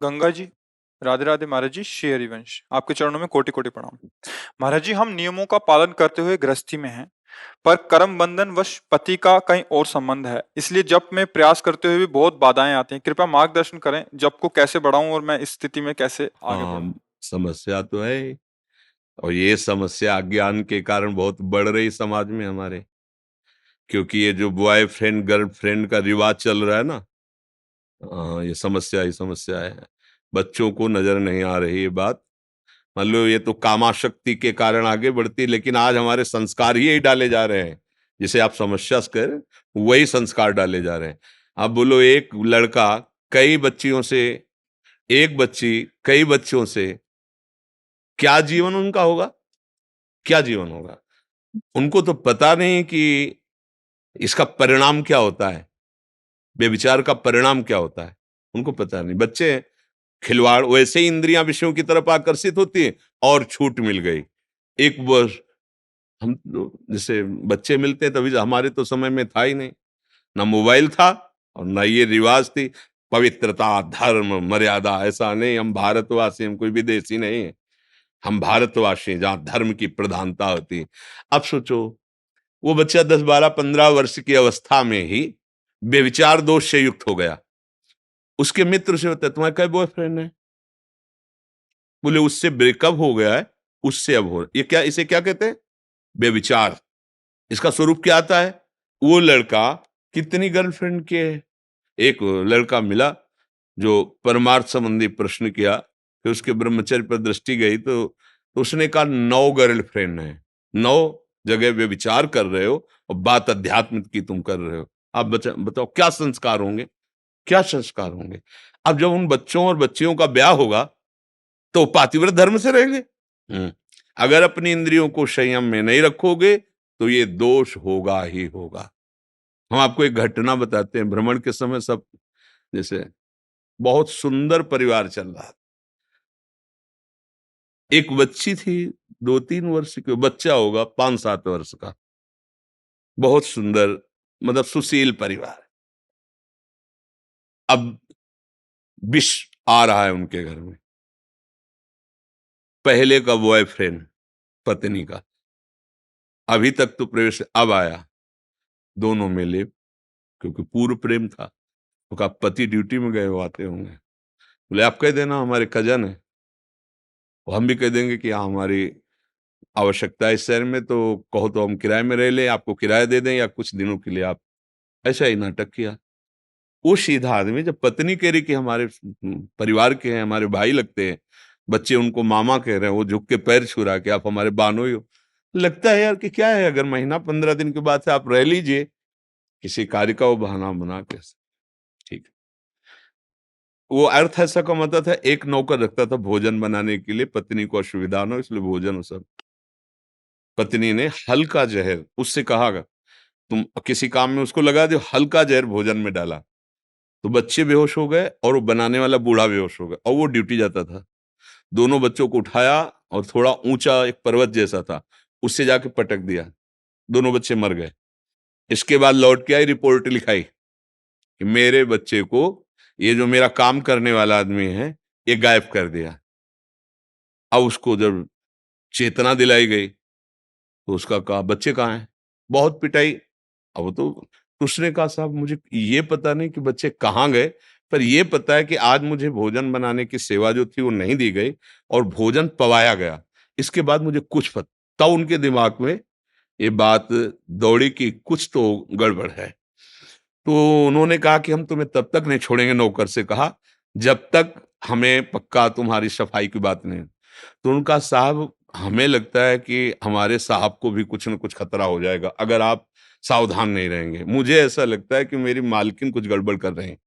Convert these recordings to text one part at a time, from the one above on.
गंगा जी, राधे राधे महाराज जी, श्री हरिवंश। आपके चरणों में कोटि कोटि प्रणाम। महाराज जी, हम नियमों का पालन करते हुए गृहस्थी में हैं, पर कर्म बंधन वश पति का कहीं और संबंध है। इसलिए जप में प्रयास करते हुए भी बहुत बाधाएं आती हैं। कृपया मार्गदर्शन करें, जप को कैसे बढ़ाऊं और मैं इस स्थिति में कैसे आगे बढ़ूं। समस्या तो है। और ये समस्या अज्ञान के कारण बहुत बढ़ रही समाज में हमारे, क्योंकि ये जो बॉयफ्रेंड गर्लफ्रेंड का रिवाज चल रहा है ना। ये समस्या ही समस्या है। बच्चों को नजर नहीं आ रही ये बात। मान लो ये तो कामाशक्ति के कारण आगे बढ़ती, लेकिन आज हमारे संस्कार ही यही डाले जा रहे हैं। जिसे आप समस्या कर, वही संस्कार डाले जा रहे हैं। आप बोलो, एक लड़का कई बच्चियों से, एक बच्ची कई बच्चों से, क्या जीवन उनका होगा? क्या जीवन होगा? उनको तो पता नहीं कि इसका परिणाम क्या होता है, बेविचार का परिणाम क्या होता है। उनको पता नहीं। बच्चे खिलवाड़, वैसे ही इंद्रियां विषयों की तरफ आकर्षित होती है और छूट मिल गई। एक वर्ष हम जैसे बच्चे मिलते हैं, तभी हमारे तो समय में था ही नहीं, ना मोबाइल था और ना ये रिवाज थी। पवित्रता, धर्म, मर्यादा, ऐसा नहीं। हम भारतवासी, हम कोई विदेशी नहीं है। हम भारतवासी, जहां धर्म की प्रधानता होती है। अब सोचो, वो बच्चा 10, 12, 15 वर्ष की अवस्था में ही बेविचार दोष से युक्त हो गया। उसके मित्र से होता है, तुम्हारा क्या बॉयफ्रेंड है? बोले उससे ब्रेकअप हो गया है, उससे अब हो। ये क्या, इसे क्या कहते हैं? बेविचार। इसका स्वरूप क्या आता है? वो लड़का कितनी गर्लफ्रेंड के है। एक लड़का मिला जो परमार्थ संबंधी प्रश्न किया, फिर उसके ब्रह्मचर्य पर दृष्टि गई तो उसने कहा 9 गर्लफ्रेंड है। 9 जगह वे विचार कर रहे हो और बात अध्यात्म की तुम कर रहे हो। आप बताओ क्या संस्कार होंगे, क्या संस्कार होंगे? अब जब उन बच्चों और बच्चियों का ब्याह होगा तो पातिव्रत धर्म से रहेंगे। अगर अपनी इंद्रियों को संयम में नहीं रखोगे तो ये दोष होगा ही होगा। हम आपको एक घटना बताते हैं। भ्रमण के समय सब, जैसे बहुत सुंदर परिवार चल रहा था। एक बच्ची थी, 2, 3 वर्ष की, बच्चा होगा 5, 7 वर्ष का। बहुत सुंदर, मतलब सुशील परिवार। अब विष आ रहा है उनके घर में। पहले का बॉयफ्रेंड पत्नी का, अभी तक तो प्रवेश, अब आया। दोनों मिले, क्योंकि पूर्व प्रेम था। तो कहा पति ड्यूटी में गए, वो आते होंगे। बोले आप कह देना हमारे कजन है। और हम भी कह देंगे कि हाँ हमारी आवश्यकता है इस शहर में, तो कहो तो हम किराए में रह लें, आपको किराया दे दें, या कुछ दिनों के लिए आप। ऐसा ही नाटक किया। वो सीधा आदमी जब पत्नी कह रही कि हमारे परिवार के हैं, हमारे भाई लगते हैं, बच्चे उनको मामा कह रहे हैं, वो झुक के पैर छू रहा कि आप हमारे बानोई हो। लगता है यार कि क्या है, अगर महीना 15 दिन के बाद से आप रह लीजिए, किसी कार्य का वो बहाना बना के। ठीक। वो अर्थ ऐसा कमाता था, एक नौकर रखता था भोजन बनाने के लिए, पत्नी को असुविधा न हो इसलिए भोजन सब। पत्नी ने हल्का जहर, उससे कहा तुम किसी काम में उसको लगा दो, हल्का जहर भोजन में डाला। तो बच्चे बेहोश हो गए और वो बनाने वाला बूढ़ा बेहोश हो गया, और वो ड्यूटी जाता था। दोनों बच्चों को उठाया और थोड़ा ऊंचा एक पर्वत जैसा था, उससे जाके पटक दिया। दोनों बच्चे मर गए। इसके बाद लौट के आई, रिपोर्ट लिखाई कि मेरे बच्चे को ये जो मेरा काम करने वाला आदमी है ये गायब कर दिया। अब उसको जब चेतना दिलाई गई तो उसका कहा बच्चे कहाँ हैं? बहुत पिटाई। अब वो तो उसने कहा साहब मुझे ये पता नहीं कि बच्चे कहाँ गए, पर ये पता है कि आज मुझे भोजन बनाने की सेवा जो थी वो नहीं दी गई और भोजन पवाया गया। इसके बाद मुझे कुछ पता, तब उनके दिमाग में ये बात दौड़ी कि कुछ तो गड़बड़ है। तो उन्होंने कहा कि हम तुम्हें तब तक नहीं छोड़ेंगे, नौकर से कहा, जब तक हमें पक्का तुम्हारी सफाई की बात नहीं। तो उनका साहब हमें लगता है कि हमारे साहब को भी कुछ न कुछ खतरा हो जाएगा अगर आप सावधान नहीं रहेंगे। मुझे ऐसा लगता है कि मेरी मालकिन कुछ गड़बड़ कर रहे हैं।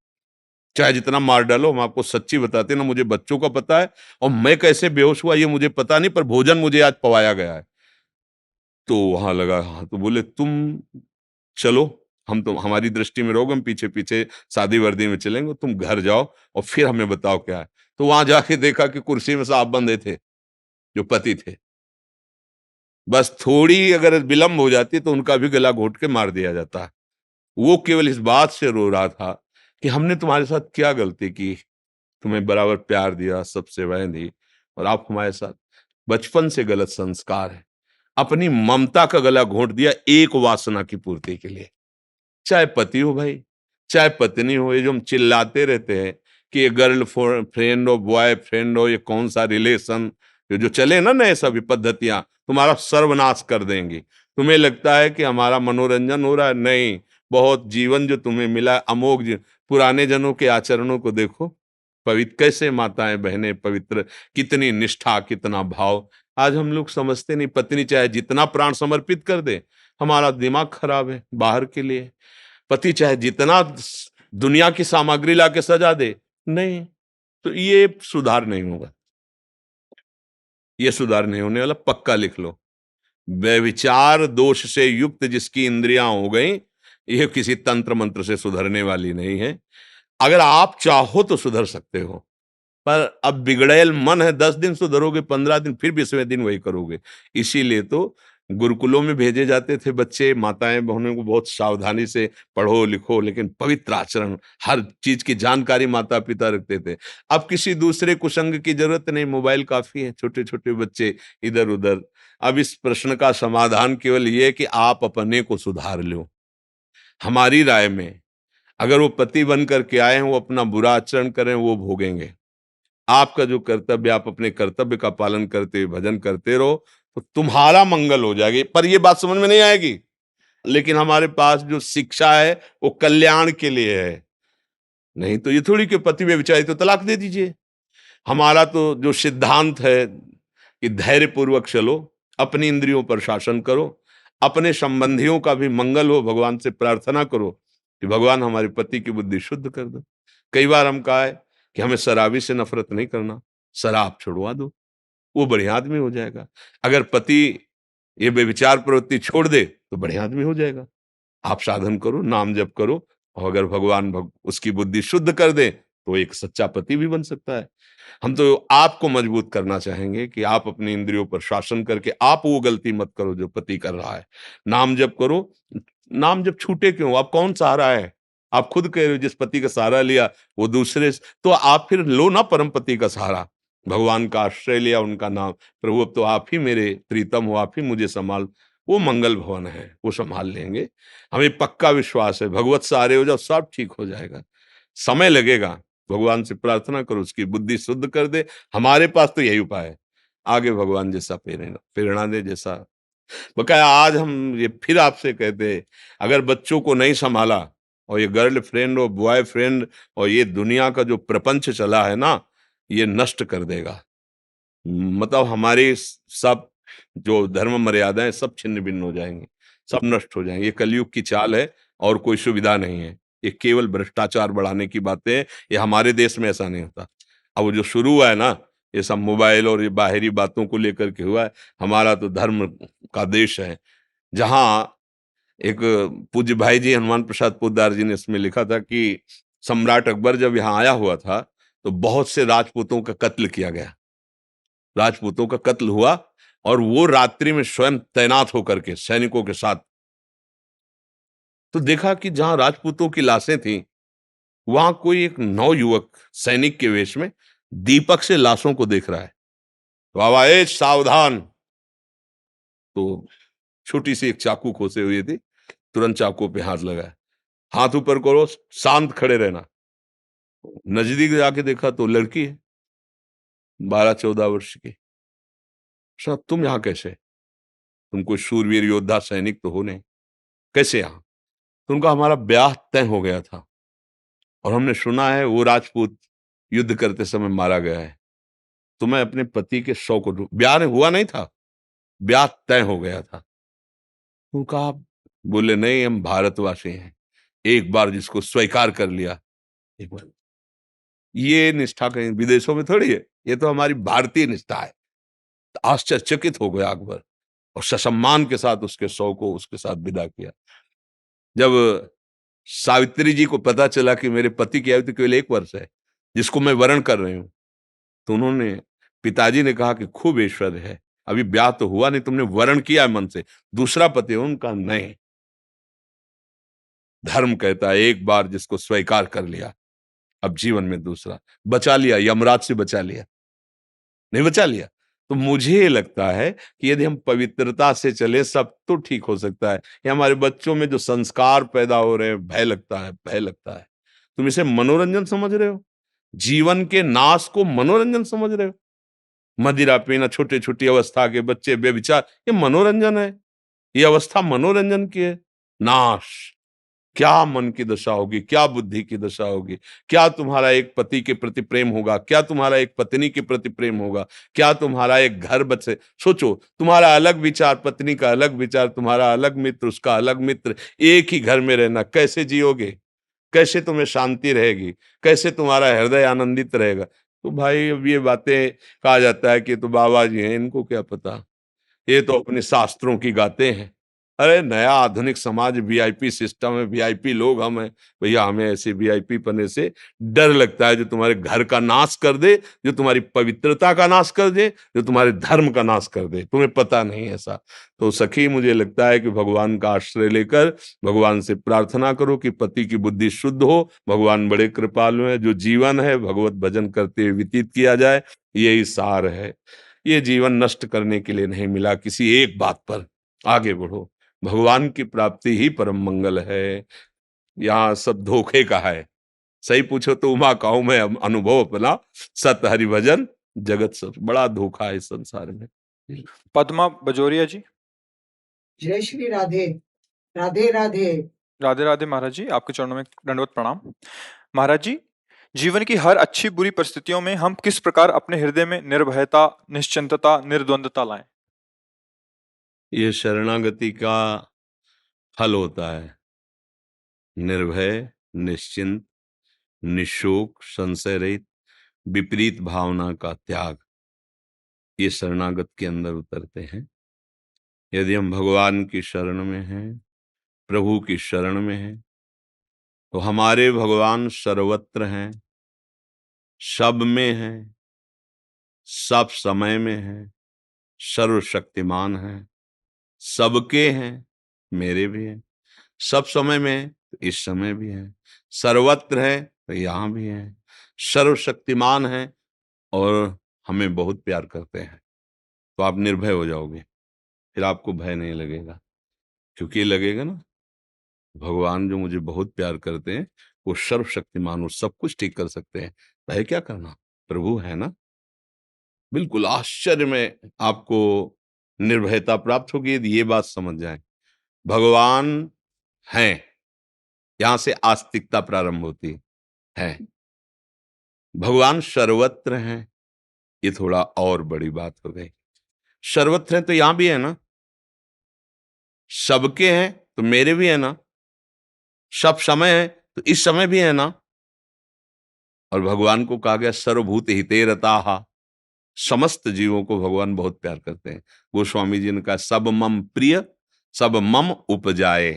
चाहे जितना मार डालो, हम आपको सच्ची बताते हैं ना, मुझे बच्चों का पता है और मैं कैसे बेहोश हुआ ये मुझे पता नहीं, पर भोजन मुझे आज पवाया गया है। तो वहां लगा, हाँ। तो बोले तुम चलो, हम तो हमारी दृष्टि में रहोगे, हम पीछे पीछे सादी वर्दी में चलेंगे, तुम घर जाओ और फिर हमें बताओ क्या है। तो वहां जाके देखा कि कुर्सी में साहब बंधे थे, जो पति थे। बस थोड़ी अगर विलंब हो जाती तो उनका भी गला घोट के मार दिया जाता। वो केवल इस बात से रो रहा था कि हमने तुम्हारे साथ क्या गलती की, तुम्हें बराबर प्यार दिया, सब सेवाएं दी, और आप हमारे साथ। बचपन से गलत संस्कार है, अपनी ममता का गला घोंट दिया एक वासना की पूर्ति के लिए। चाहे पति हो भाई, चाहे पत्नी हो, ये जो हम चिल्लाते रहते हैं कि ये गर्ल फ्रेंड हो, बॉय फ्रेंड हो, ये कौन सा रिलेशन, ये जो चले ना नए सभी पद्धतियां, तुम्हारा सर्वनाश कर देंगी। तुम्हें लगता है कि हमारा मनोरंजन हो रहा है, नहीं, बहुत जीवन जो तुम्हें मिला, अमोघ पुराने जनों के आचरणों को देखो, पवित्र कैसे माताएं बहनें पवित्र, कितनी निष्ठा, कितना भाव। आज हम लोग समझते नहीं, पत्नी चाहे जितना प्राण समर्पित कर दे, हमारा दिमाग खराब है बाहर के लिए। पति चाहे जितना दुनिया की सामग्री लाके सजा दे, नहीं, तो ये सुधार नहीं होगा, ये सुधार नहीं होने वाला, पक्का लिख लो। व्यभिचार दोष से युक्त जिसकी इंद्रियां हो गई, ये किसी तंत्र मंत्र से सुधरने वाली नहीं है। अगर आप चाहो तो सुधर सकते हो, पर अब बिगड़ैल मन है, 10 दिन सुधरोगे, 15 दिन, फिर 20वें दिन वही करोगे। इसीलिए तो गुरुकुलों में भेजे जाते थे बच्चे, माताएं बहनों को बहुत सावधानी से पढ़ो लिखो, लेकिन पवित्र आचरण, हर चीज की जानकारी माता पिता रखते थे। अब किसी दूसरे कुसंग की जरूरत नहीं, मोबाइल काफी है, छोटे छोटे बच्चे इधर उधर। अब इस प्रश्न का समाधान केवल ये कि आप अपने को सुधार लो। हमारी राय में अगर वो पति बन करके आए हैं, वो अपना बुरा आचरण करें, वो भोगेंगे। आपका जो कर्तव्य, आप अपने कर्तव्य का पालन करते हुए भजन करते रहो, तो तुम्हारा मंगल हो जाएगी। पर ये बात समझ में नहीं आएगी, लेकिन हमारे पास जो शिक्षा है वो कल्याण के लिए है। नहीं तो ये थोड़ी कि पति व्यभिचारी तो तलाक दे दीजिए। हमारा तो जो सिद्धांत है कि धैर्य पूर्वक चलो, अपनी इंद्रियों पर शासन करो, अपने संबंधियों का भी मंगल हो, भगवान से प्रार्थना करो कि भगवान हमारे पति की बुद्धि शुद्ध कर दो। कई बार हम कहा है कि हमें शराबी से नफरत नहीं करना, शराब छुड़वा दो, वो बढ़िया आदमी हो जाएगा। अगर पति ये व्यभिचार प्रवृत्ति छोड़ दे तो बढ़िया आदमी हो जाएगा। आप साधन करो, नाम जप करो, और अगर भगवान उसकी बुद्धि शुद्ध कर दे तो एक सच्चा पति भी बन सकता है। हम तो आपको मजबूत करना चाहेंगे कि आप अपनी इंद्रियों पर शासन करके आप वो गलती मत करो जो पति कर रहा है। नाम जप करो, नाम जप छूटे क्यों, आप कौन सहारा है? आप खुद कह रहे हो जिस पति का सहारा लिया वो दूसरे तो आप फिर लो ना परम पति का सहारा, भगवान का आश्रय लिया, उनका नाम, प्रभु अब तो आप ही मेरे प्रीतम हो, आप ही मुझे संभाल। वो मंगल भवन है, वो संभाल लेंगे। हमें पक्का विश्वास है, भगवत सहारे हो जाओ, सब ठीक हो जाएगा। समय लगेगा, भगवान से प्रार्थना करो उसकी बुद्धि शुद्ध कर दे। हमारे पास तो यही उपाय है, आगे भगवान जैसा प्रेरणा प्रेरणा दे, जैसा बकाया। आज हम ये फिर आपसे कहते हैं, अगर बच्चों को नहीं संभाला, और ये गर्ल फ्रेंड और बॉय फ्रेंड और ये दुनिया का जो प्रपंच चला है ना, ये नष्ट कर देगा। मतलब हमारी सब जो धर्म मर्यादाएं सब छिन्न भिन्न हो जाएंगी, सब नष्ट हो जाएंगे। ये कलयुग की चाल है, और कोई सुविधा नहीं है। ये केवल भ्रष्टाचार बढ़ाने की बातें हैं। ये हमारे देश में ऐसा नहीं होता। अब वो जो शुरू हुआ है ना, ये सब मोबाइल और ये बाहरी बातों को लेकर के हुआ है। हमारा तो धर्म का देश है, जहां एक पूज्य भाई जी हनुमान प्रसाद पोद्दार जी ने इसमें लिखा था कि सम्राट अकबर जब यहाँ आया हुआ था तो बहुत से राजपूतों का कत्ल किया गया, राजपूतों का कत्ल हुआ, और वो रात्रि में स्वयं तैनात होकर के सैनिकों के साथ, तो देखा कि जहां राजपूतों की लाशें थी, वहां कोई एक नवयुवक सैनिक के वेश में दीपक से लाशों को देख रहा है। तो आवाज सावधान, तो छोटी सी एक चाकू खोसे हुई थी, तुरंत चाकू पे हाथ लगाया, हाथ ऊपर करो, शांत खड़े रहना। नजदीक जाके देखा तो लड़की है, 12-14 वर्ष की। साहब तुम यहाँ कैसे, तुम कोई शूरवीर योद्धा सैनिक तो हो नहीं, कैसे यहाँ? तो उनका हमारा ब्याह तय हो गया था, और हमने सुना है वो राजपूत युद्ध करते समय मारा गया है। तो मैं अपने पति के शव को ब्याह हुआ नहीं था, ब्याह तय हो गया था। उनका बोले नहीं, हम भारतवासी हैं, एक बार जिसको स्वीकार कर लिया, एक बार। ये निष्ठा कहीं विदेशों में थोड़ी है, ये तो हमारी भारतीय निष्ठा है। तो आश्चर्यचकित हो गया अकबर, और ससम्मान के साथ उसके शव को उसके साथ विदा किया। जब सावित्री जी को पता चला कि मेरे पति की आयु तो केवल 1 वर्ष है, जिसको मैं वरण कर रही हूं, तो उन्होंने, पिताजी ने कहा कि खूब ऐश्वर्य है, अभी ब्याह तो हुआ नहीं, तुमने वरण किया मन से, दूसरा पति है। उनका नहीं, धर्म कहता है एक बार जिसको स्वीकार कर लिया, अब जीवन में दूसरा बचा लिया, यमराज से बचा लिया, नहीं बचा लिया। तो मुझे लगता है कि यदि हम पवित्रता से चले सब तो ठीक हो सकता है। ये हमारे बच्चों में जो संस्कार पैदा हो रहे हैं, भय लगता है, भय लगता है। तुम इसे मनोरंजन समझ रहे हो? जीवन के नाश को मनोरंजन समझ रहे हो? मदिरा पीना, छोटी छोटी अवस्था के बच्चे बेविचार, ये मनोरंजन है? ये अवस्था मनोरंजन की है? नाश। क्या मन की दशा होगी, क्या बुद्धि की दशा होगी, क्या तुम्हारा एक पति के प्रति प्रेम होगा, क्या तुम्हारा एक पत्नी के प्रति प्रेम होगा, क्या तुम्हारा एक घर बचे। सोचो, तुम्हारा अलग विचार, पत्नी का अलग विचार, तुम्हारा अलग मित्र, उसका अलग मित्र, एक ही घर में रहना, कैसे जियोगे? कैसे तुम्हें शांति रहेगी? कैसे तुम्हारा हृदय आनंदित रहेगा? तो भाई अब ये बातें कहा जाता है कि तो बाबा जी हैं, इनको क्या पता, ये तो अपने शास्त्रों की गाते हैं। अरे नया आधुनिक समाज, वीआईपी सिस्टम है, वीआईपी लोग हम हैं। भैया हमें ऐसे वीआईपी पने से डर लगता है जो तुम्हारे घर का नाश कर दे, जो तुम्हारी पवित्रता का नाश कर दे, जो तुम्हारे धर्म का नाश कर दे। तुम्हें पता नहीं ऐसा। तो सखी, मुझे लगता है कि भगवान का आश्रय लेकर भगवान से प्रार्थना करो कि पति की बुद्धि शुद्ध हो। भगवान बड़े कृपालु हैं। जो जीवन है भगवत भजन करते हुए व्यतीत किया जाए, यही सार है। ये जीवन नष्ट करने के लिए नहीं मिला। किसी एक बात पर आगे बढ़ो। भगवान की प्राप्ति ही परम मंगल है। यहाँ सब धोखे का है। सही पूछो तो उमा कहूं मैं अनुभव अपना, सत हरि भजन जगत सब, बड़ा धोखा है इस संसार में। पद्मा बजोरिया जी। जय श्री राधे। राधे राधे। राधे राधे महाराज जी, आपके चरणों में दंडवत प्रणाम। महाराज जी, जीवन की हर अच्छी बुरी परिस्थितियों में हम किस प्रकार अपने हृदय में निर्भयता, निश्चिंतता, निर्द्वंदता लाएं? ये शरणागति का फल होता है। निर्भय, निश्चिंत, निशोक, संशय रहित, विपरीत भावना का त्याग, ये शरणागत के अंदर उतरते हैं। यदि हम भगवान की शरण में हैं, प्रभु की शरण में हैं, तो हमारे भगवान सर्वत्र हैं, सब में हैं, सब समय में हैं, सर्वशक्तिमान हैं, सबके हैं, मेरे भी हैं। सब समय में हैं तो इस समय भी हैं, सर्वत्र है तो यहाँ भी हैं, सर्वशक्तिमान हैं और हमें बहुत प्यार करते हैं। तो आप निर्भय हो जाओगे, फिर आपको भय नहीं लगेगा। क्योंकि ये लगेगा ना, भगवान जो मुझे बहुत प्यार करते हैं वो सर्वशक्तिमान, वो सब कुछ ठीक कर सकते हैं, भय क्या करना, प्रभु है ना। बिल्कुल आश्चर्य में आपको निर्भयता प्राप्त होगी यदि ये बात समझ जाए। भगवान हैं, यहां से आस्तिकता प्रारंभ होती है। भगवान सर्वत्र हैं, ये थोड़ा और बड़ी बात हो गई। सर्वत्र हैं तो यहां भी है ना, सबके हैं तो मेरे भी है ना, सब समय है तो इस समय भी है ना। और भगवान को कहा गया सर्वभूत हिते रताहा, समस्त जीवों को भगवान बहुत प्यार करते हैं। गोस्वामी जी ने कहा सब मम प्रिय, सब मम उपजाए।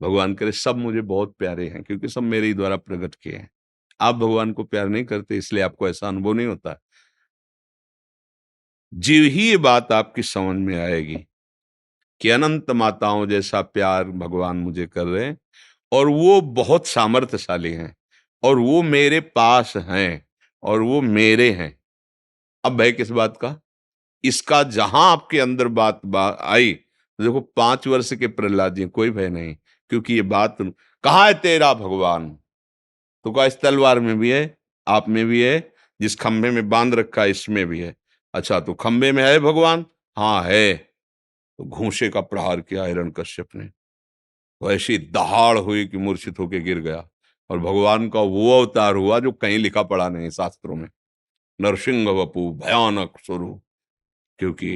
भगवान करे सब मुझे बहुत प्यारे हैं क्योंकि सब मेरे ही द्वारा प्रकट किए हैं। आप भगवान को प्यार नहीं करते इसलिए आपको ऐसा अनुभव नहीं होता। जीव ही ये बात आपकी समझ में आएगी कि अनंत माताओं जैसा प्यार भगवान मुझे कर रहे हैं और वो बहुत सामर्थ्यशाली हैं और वो मेरे पास हैं और वो मेरे हैं। अब भय किस बात का? इसका जहां आपके अंदर बात आई तो देखो 5 वर्ष के प्रहलाद जी, कोई भय नहीं, क्योंकि ये बात कहाँ है तेरा भगवान? तो कहा इस तलवार में भी है, आप में भी है, जिस खंभे में बांध रखा है इसमें भी है। अच्छा तो खंभे में है भगवान? हाँ है। तो घूंसे का प्रहार किया हिरण्यकश्यप ने, तो ऐसी दहाड़ हुई कि मूर्छित होकर गिर गया। और भगवान का वो अवतार हुआ जो कहीं लिखा पड़ा नहीं शास्त्रों में, नरसिंह वपु, भयानक स्वरूप। क्योंकि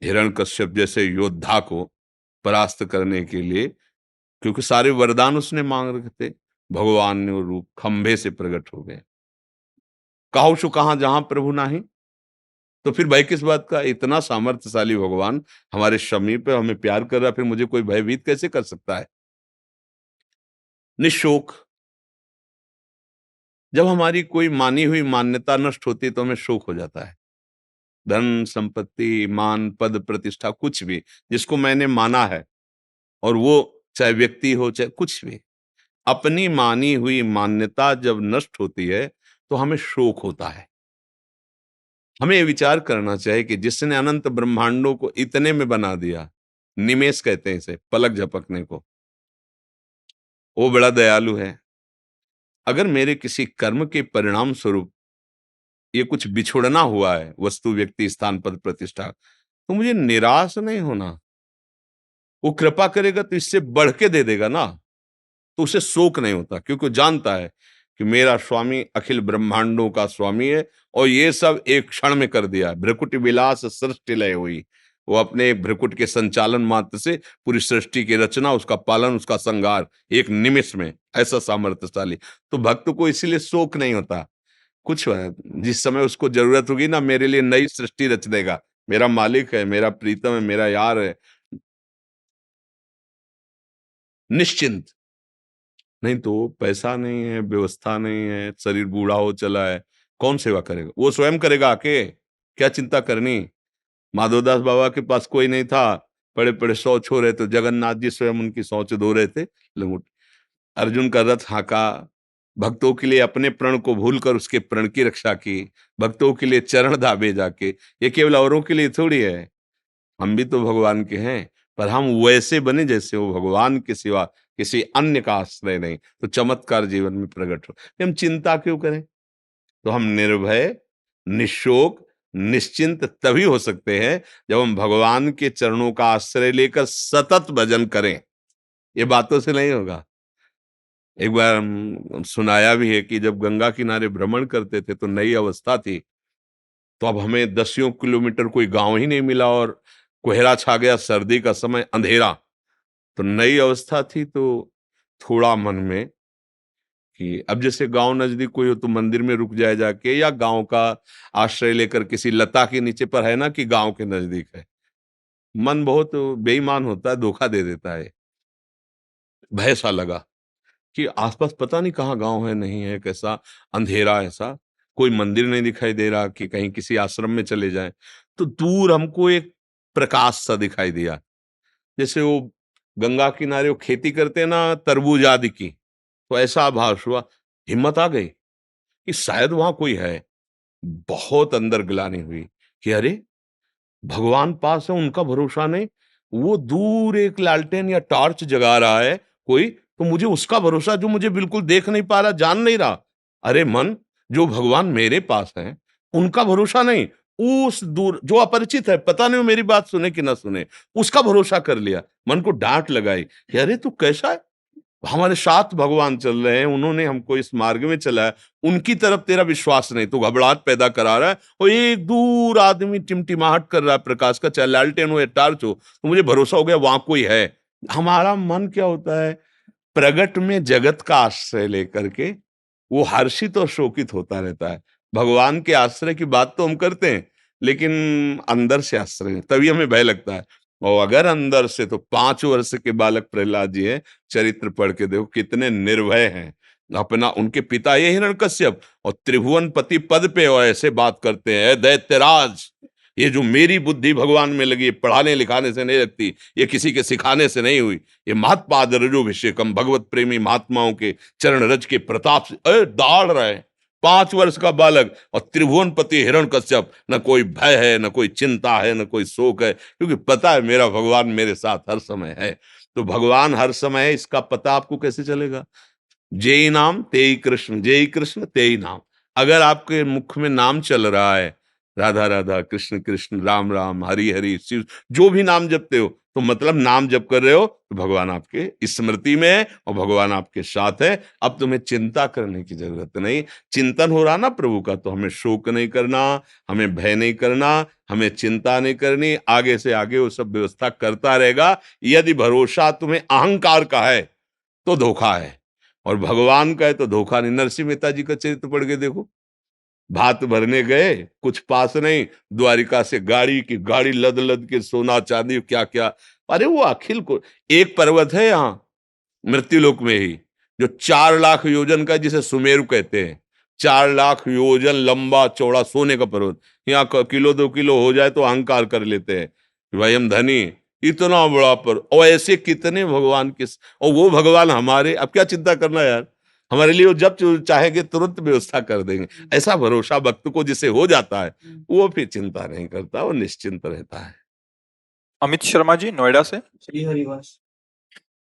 हिरण्यकश्यप जैसे योद्धा को परास्त करने के लिए, क्योंकि सारे वरदान उसने मांग रखे थे, भगवान ने वो रूप खंभे से प्रकट हो गए। कहो सु कहां जहां प्रभु नाही। तो फिर भय किस बात का? इतना सामर्थ्यशाली भगवान हमारे समीप है, हमें प्यार कर रहा है, फिर मुझे कोई भयभीत कैसे कर सकता है? निशोक। जब हमारी कोई मानी हुई मान्यता नष्ट होती है तो हमें शोक हो जाता है। धन संपत्ति, मान, पद, प्रतिष्ठा, कुछ भी जिसको मैंने माना है, और वो चाहे व्यक्ति हो चाहे कुछ भी, अपनी मानी हुई मान्यता जब नष्ट होती है तो हमें शोक होता है। हमें ये विचार करना चाहिए कि जिसने अनंत ब्रह्मांडों को इतने में बना दिया, निमेष कहते हैं इसे, पलक झपकने को, वो बड़ा दयालु है। अगर मेरे किसी कर्म के परिणाम स्वरूप ये कुछ बिछुड़ना हुआ है, वस्तु, व्यक्ति, स्थान, पद, प्रतिष्ठा, तो मुझे निराश नहीं होना। वो कृपा करेगा तो इससे बढ़ के दे देगा ना, तो उसे शोक नहीं होता, क्योंकि वो जानता है कि मेरा स्वामी अखिल ब्रह्मांडों का स्वामी है और ये सब एक क्षण में कर दिया। भ्रकुटी विलास सृष्टि लय हुई, वो अपने भ्रकुट के संचालन मात्र से पूरी सृष्टि की रचना, उसका पालन, उसका संहार एक निमिष में, ऐसा सामर्थ्यशाली। तो भक्त को इसीलिए शोक नहीं होता। कुछ जिस समय उसको जरूरत होगी ना, मेरे लिए नई सृष्टि रच देगा, मेरा मालिक है, मेरा प्रीतम है, मेरा यार है, निश्चिंत। नहीं तो पैसा नहीं है, व्यवस्था नहीं है, शरीर बूढ़ा हो चला है, कौन सेवा करेगा? वो स्वयं करेगा आके, क्या चिंता करनी। माधवदास बाबा के पास कोई नहीं था, बड़े बड़े शौच हो रहे तो जगन्नाथ जी स्वयं उनकी शौच धो रहे थे, लंगोट। अर्जुन का रथ हाँका, भक्तों के लिए अपने प्रण को भूलकर उसके प्रण की रक्षा की, भक्तों के लिए चरण दाबे जाके। ये केवल औरों के लिए थोड़ी है, हम भी तो भगवान के हैं, पर हम वैसे बने जैसे वो भगवान के सिवा किसी अन्य का आश्रय नहीं, तो चमत्कार जीवन में प्रकट हो। हम चिंता क्यों करें? तो हम निर्भय, निशोक, निश्चिंत तभी हो सकते हैं जब हम भगवान के चरणों का आश्रय लेकर सतत भजन करें। ये बातों से नहीं होगा। एक बार सुनाया भी है कि जब गंगा किनारे भ्रमण करते थे तो नई अवस्था थी, तो अब हमें दसियों किलोमीटर कोई गांव ही नहीं मिला और कोहरा छा गया, सर्दी का समय, अंधेरा। तो नई अवस्था थी, तो थोड़ा मन में कि अब जैसे गांव नजदीक कोई हो तो मंदिर में रुक जाए जाके, या गांव का आश्रय लेकर किसी लता के नीचे, पर है ना कि गांव के नजदीक है। मन बहुत बेईमान होता है, धोखा दे देता है। भय सा लगा कि आसपास पता नहीं कहाँ गांव है, नहीं है, कैसा अंधेरा, ऐसा कोई मंदिर नहीं दिखाई दे रहा कि कहीं किसी आश्रम में चले जाएं। तो दूर हमको एक प्रकाश सा दिखाई दिया, जैसे वो गंगा किनारे वो खेती करते हैं ना, तरबूज आदि की, तो ऐसा आभास हुआ। हिम्मत आ गई कि शायद वहां कोई है। बहुत अंदर ग्लानि हुई कि अरे, भगवान पास है, उनका भरोसा नहीं। वो दूर एक लालटेन या टॉर्च जगा रहा है कोई, तो मुझे उसका भरोसा, जो मुझे बिल्कुल देख नहीं पा रहा, जान नहीं रहा। अरे मन, जो भगवान मेरे पास है उनका भरोसा नहीं, उस दूर जो अपरिचित है, पता नहीं वो मेरी बात सुने कि ना सुने, उसका भरोसा कर लिया। मन को डांट लगाई कि अरे तू कैसा है, हमारे साथ भगवान चल रहे हैं, उन्होंने हमको इस मार्ग में चलाया, उनकी तरफ तेरा विश्वास नहीं, तो घबराहट पैदा करा रहा है। और एक दूर आदमी टिमटिमाहट कर रहा है प्रकाश का, चाहे लालटेन हो या टार्च हो, तो मुझे भरोसा हो गया वहां कोई है। हमारा मन क्या होता है, प्रगट में जगत का आश्रय लेकर के वो हर्षित और शोकित होता रहता है। भगवान के आश्रय की बात तो हम करते हैं, लेकिन अंदर से आश्रय नहीं, तभी हमें भय लगता है। और अगर अंदर से, तो 5 वर्ष के बालक प्रहलाद जी हैं, चरित्र पढ़ के देखो कितने निर्भय हैं। अपना, उनके पिता ये हिरण्यकश्यप और त्रिभुवन पति पद पे, और ऐसे बात करते हैं, दैत्यराज, ये जो मेरी बुद्धि भगवान में लगी, पढ़ाने लिखाने से नहीं लगती, ये किसी के सिखाने से नहीं हुई, ये महात्पाद रजोभिषेकम, भगवत प्रेमी महात्माओं के चरण रज के प्रताप से दौड़ रहे हैं। 5 वर्ष का बालक और त्रिभुवनपति हिरण्यकश्यप, न कोई भय है, न कोई चिंता है, न कोई शोक है, क्योंकि पता है मेरा भगवान मेरे साथ हर समय है। तो भगवान हर समय है, इसका पता आपको कैसे चलेगा? जेई नाम तेई कृष्ण, जेई कृष्ण तेई नाम। अगर आपके मुख में नाम चल रहा है, राधा राधा, कृष्ण कृष्ण, राम राम, हरि हरि, शिव, जो भी नाम जपते हो, तो मतलब नाम जप कर रहे हो तो भगवान आपके स्मृति में है और भगवान आपके साथ है। अब तुम्हें चिंता करने की जरूरत नहीं। चिंतन हो रहा ना प्रभु का, तो हमें शोक नहीं करना, हमें भय नहीं करना, हमें चिंता नहीं करनी। आगे से आगे वो सब व्यवस्था करता रहेगा। यदि भरोसा तुम्हें अहंकार का है तो धोखा है, और भगवान का है तो धोखा नहीं। नरसिंह मेहता जी का चरित्र पढ़ के देखो, भात भरने गए, कुछ पास नहीं, द्वारिका से गाड़ी की गाड़ी लद लद के सोना चांदी क्या क्या। अरे वो अखिल को, एक पर्वत है यहाँ मृत्युलोक में ही, जो 4 लाख योजन का, जिसे सुमेरु कहते हैं, 4 लाख योजन लंबा चौड़ा सोने का पर्वत। यहाँ किलो 2 किलो हो जाए तो अहंकार कर लेते हैं कि भाई हम धनी, इतना बड़ा पर, और ऐसे कितने भगवान के, और वो भगवान हमारे, अब क्या चिंता करना यार, हमारे लिए वो जब चाहेंगे तुरंत व्यवस्था कर देंगे। ऐसा भरोसा भक्त को जिसे हो जाता है, वो फिर चिंता नहीं करता, वो निश्चिंत रहता है। अमित शर्मा जी नोएडा से। श्री हरिवंश।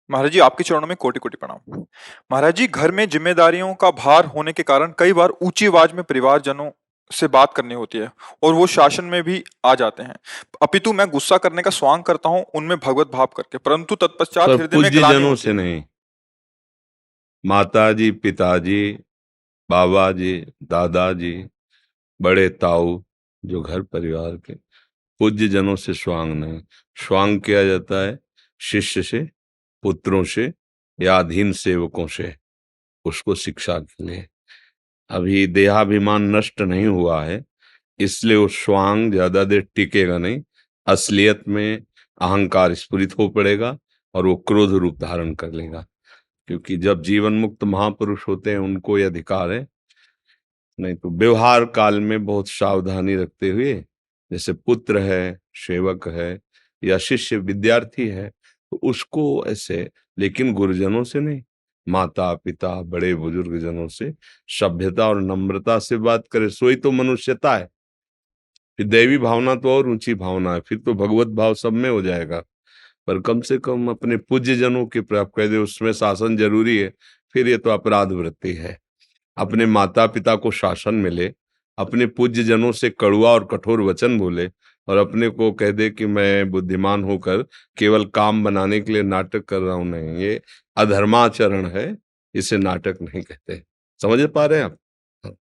महाराज जी आपके चरणों में कोटि कोटि प्रणाम। महाराज जी घर में जिम्मेदारियों का भार होने के कारण कई बार ऊंची आवाज में परिवारजनों से बात करनी होती है और वो शासन में भी आ जाते हैं, अपितु मैं गुस्सा करने का स्वांग करता हूं उनमें भगवत भाव करके, परंतु तत्पश्चात पर हृदय में पूज्य ग्लानि जनों होती से है। नहीं, माताजी, पिताजी, बाबा जी, दादाजी, बड़े ताऊ, जो घर परिवार के पूज्य जनों से स्वांग नहीं। स्वांग किया जाता है शिष्य से, पुत्रों से या अधीन सेवकों से, उसको शिक्षा के लिए। अभी देहाभिमान नष्ट नहीं हुआ है, इसलिए वो स्वांग ज्यादा देर टिकेगा नहीं। असलियत में अहंकार स्फुरित हो पड़ेगा और वो क्रोध रूप धारण कर लेगा, क्योंकि जब जीवन मुक्त महापुरुष होते हैं उनको ये अधिकार है। नहीं तो व्यवहार काल में बहुत सावधानी रखते हुए, जैसे पुत्र है, सेवक है या शिष्य विद्यार्थी है, तो उसको ऐसे, लेकिन गुरुजनों से नहीं, माता पिता बड़े बुजुर्ग जनों से सभ्यता और नम्रता से बात करे, सोई तो मनुष्यता है। फिर दैवी भावना तो और ऊंची भावना है, फिर तो भगवत भाव सब में हो जाएगा। पर कम से कम अपने पूज्य जनों के प्राप्त कर दे, उसमें शासन जरूरी है। फिर ये तो अपराध वृत्ति है। अपने माता पिता को शासन मिले, अपने पूज्य जनों से कड़वा और कठोर वचन बोले, और अपने को कह दे कि मैं बुद्धिमान होकर केवल काम बनाने के लिए नाटक कर रहा हूं, नहीं, ये अधर्माचरण है, इसे नाटक नहीं कहते। समझ पा रहे हैं आप?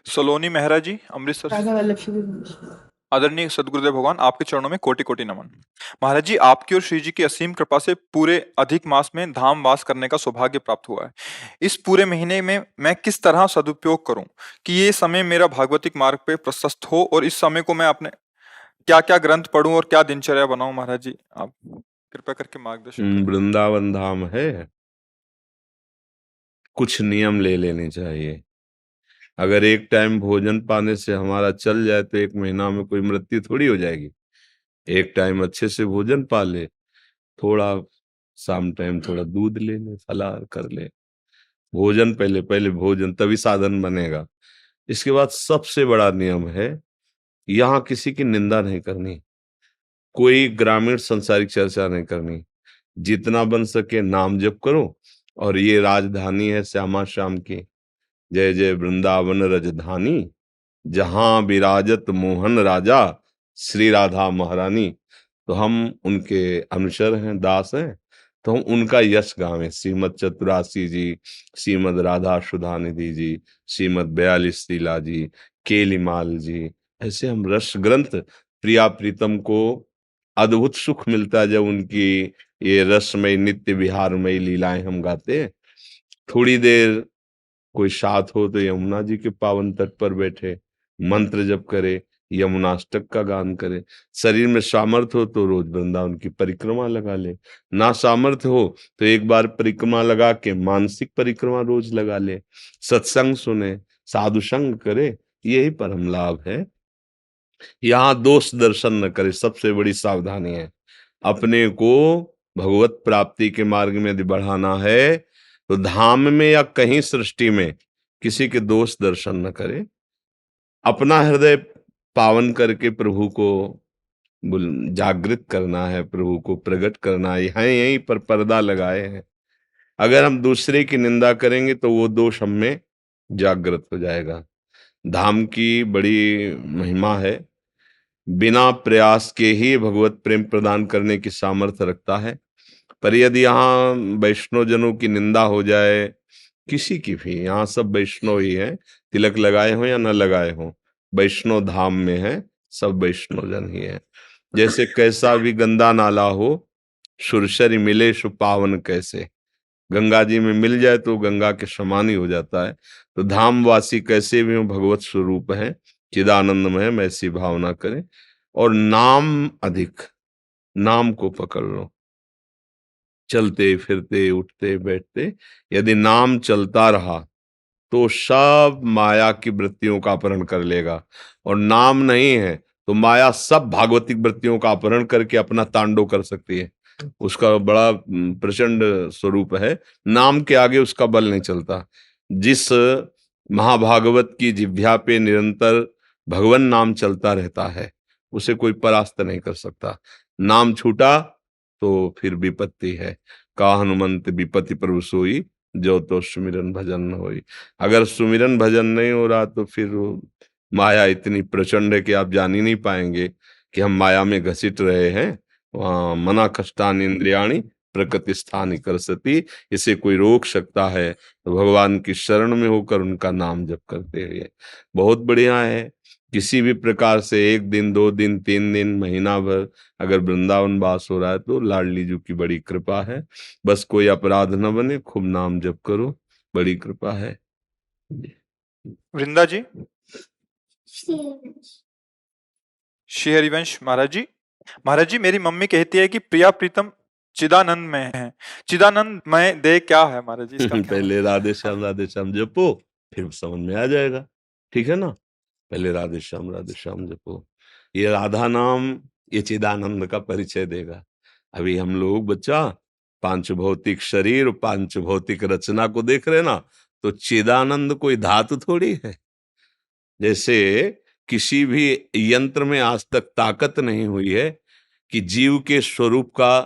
सलोनी मेहरा जी अमृतसर से। राधा वल्लभ श्री। आदरणीय सदगुरुदेव भगवान आपके चरणों में कोटि कोटि नमन। महाराज जी आपकी और श्री जी की असीम कृपा से पूरे अधिक मास में धाम वास करने का सौभाग्य प्राप्त हुआ है। इस पूरे महीने में मैं किस तरह सदुपयोग करूं कि ये समय मेरा भागवतिक मार्ग पे प्रशस्त हो, और इस समय को मैं अपने क्या क्या ग्रंथ पढूं और क्या दिनचर्या बनाऊं, महाराज जी आप कृपया करके मार्गदर्शन करें। वृंदावन धाम है, कुछ नियम ले लेने चाहिए। अगर एक टाइम भोजन पाने से हमारा चल जाए तो एक महीना में कोई मृत्यु थोड़ी हो जाएगी। एक टाइम अच्छे से भोजन पा ले, थोड़ा शाम टाइम थोड़ा दूध ले ले, फलाहार कर ले, भोजन पहले, पहले भोजन तभी साधन बनेगा। इसके बाद सबसे बड़ा नियम है, यहाँ किसी की निंदा नहीं करनी, कोई ग्रामीण संसारिक चर्चा नहीं करनी, जितना बन सके नाम जप करो। और ये राजधानी है श्यामा श्याम की, जय जय वृंदावन रजधानी, जहां विराजत मोहन राजा, श्री राधा महारानी। तो हम उनके अनुचर हैं, दास हैं, तो हम उनका यश गावें। श्रीमद चतुरासी जी, श्रीमद राधा सुधा निधि जी, श्रीमद 42 लीला जी, केलीमाल जी, ऐसे हम रस ग्रंथ, प्रिया प्रीतम को अद्भुत सुख मिलता है जब उनकी ये रसमय नित्य विहारमय लीलाएं हम गाते हैं। थोड़ी देर कोई साथ हो तो यमुना जी के पावन तट पर बैठे मंत्र जप करे, यमुनाष्टक का गान करे। शरीर में सामर्थ्य हो तो रोज वृंदावन की परिक्रमा लगा ले, ना सामर्थ्य हो तो एक बार परिक्रमा लगा के मानसिक परिक्रमा रोज लगा ले। सत्संग सुने, साधु संग करे, यही परम लाभ है। यहाँ दोष दर्शन न करे, सबसे बड़ी सावधानी है। अपने को भगवत प्राप्ति के मार्ग में यदि बढ़ाना है तो धाम में या कहीं सृष्टि में किसी के दोष दर्शन न करे। अपना हृदय पावन करके प्रभु को जागृत करना है, प्रभु को प्रकट करना है। यहाँ यहीं पर पर्दा लगाए हैं। अगर हम दूसरे की निंदा करेंगे तो वो दोष हम में जागृत हो जाएगा। धाम की बड़ी महिमा है, बिना प्रयास के ही भगवत प्रेम प्रदान करने की सामर्थ्य रखता है। पर यदि यहाँ वैष्णव जनों की निंदा हो जाए, किसी की भी, यहाँ सब वैष्णव ही है, तिलक लगाए हो या न लगाए हो, वैष्णव धाम में है, सब वैष्णव जन ही है। जैसे कैसा भी गंदा नाला हो, सुरसरी मिले सो पावन कैसे, गंगा जी में मिल जाए तो गंगा के समान ही हो जाता है। तो धामवासी कैसे भी हो भगवत स्वरूप है, चिदानंदमय में, ऐसी भावना करें। और नाम अधिक, नाम को पकड़ लो, चलते फिरते उठते बैठते यदि नाम चलता रहा तो सब माया की वृत्तियों का अपहरण कर लेगा। और नाम नहीं है तो माया सब भागवतिक वृत्तियों का अपहरण करके अपना तांडव कर सकती है। उसका बड़ा प्रचंड स्वरूप है। नाम के आगे उसका बल नहीं चलता। जिस महाभागवत की जिह्वा पे निरंतर भगवान नाम चलता रहता है, उसे कोई परास्त नहीं कर सकता। नाम छूटा तो फिर विपत्ति है। का हनुमंत विपत्ति प्रभु सोई, जो तो सुमिरन भजन न होई। अगर सुमिरन भजन नहीं हो रहा तो फिर माया इतनी प्रचंड है कि आप जान ही नहीं पाएंगे कि हम माया में घसीट रहे हैं। वहां मना कष्टान इंद्रियाणी प्रकृति स्थान करसती, इसे कोई रोक सकता है तो भगवान की शरण में होकर उनका नाम जप करते हुए। बहुत बढ़िया है। किसी भी प्रकार से 1 दिन 2 दिन 3 दिन महीना भर अगर वृंदावन वास हो रहा है तो लाडली जी की बड़ी कृपा है। बस कोई अपराध न बने, खूब नाम जप करो, बड़ी कृपा है। वृंदा जी, श्री हरिवंश महाराज जी मेरी मम्मी कहती है कि प्रिया प्रीतम चिदानंद में है। चिदानंद में दे क्या है महाराज जी, इसका क्या पहले राधे श्याम जपो, फिर समझ में आ जाएगा। ठीक है ना? पहले राधे श्याम जपो। ये राधा नाम ये चिदानंद का परिचय देगा। अभी हम लोग बच्चा पांच भौतिक शरीर, पांच भौतिक रचना को देख रहे ना, तो चिदानंद कोई धातु थोड़ी है। जैसे किसी भी यंत्र में आज तक ताकत नहीं हुई है कि जीव के स्वरूप का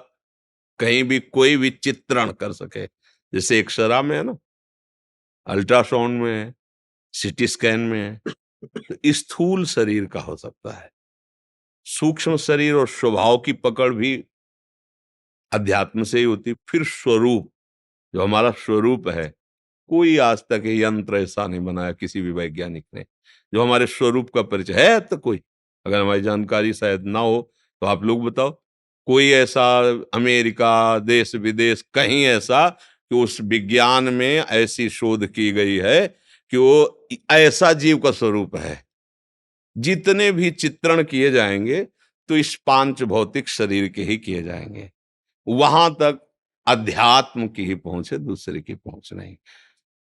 कहीं भी कोई भी चित्रण कर सके। जैसे एक्सरा में है ना, अल्ट्रासाउंड में है, सीटी स्कैन में है, तो स्थूल शरीर का हो सकता है। सूक्ष्म शरीर और स्वभाव की पकड़ भी अध्यात्म से ही होती। फिर स्वरूप, जो हमारा स्वरूप है, कोई आज तक ये यंत्र ऐसा नहीं बनाया किसी भी वैज्ञानिक ने जो हमारे स्वरूप का परिचय है। तो कोई, अगर हमारी जानकारी शायद ना हो तो आप लोग बताओ, कोई ऐसा अमेरिका देश विदेश कहीं ऐसा कि उस विज्ञान में ऐसी शोध की गई है कि वो ऐसा जीव का स्वरूप है। जितने भी चित्रण किए जाएंगे तो इस पांच भौतिक शरीर के ही किए जाएंगे। वहां तक अध्यात्म की ही पहुंच है, दूसरे की पहुंच नहीं।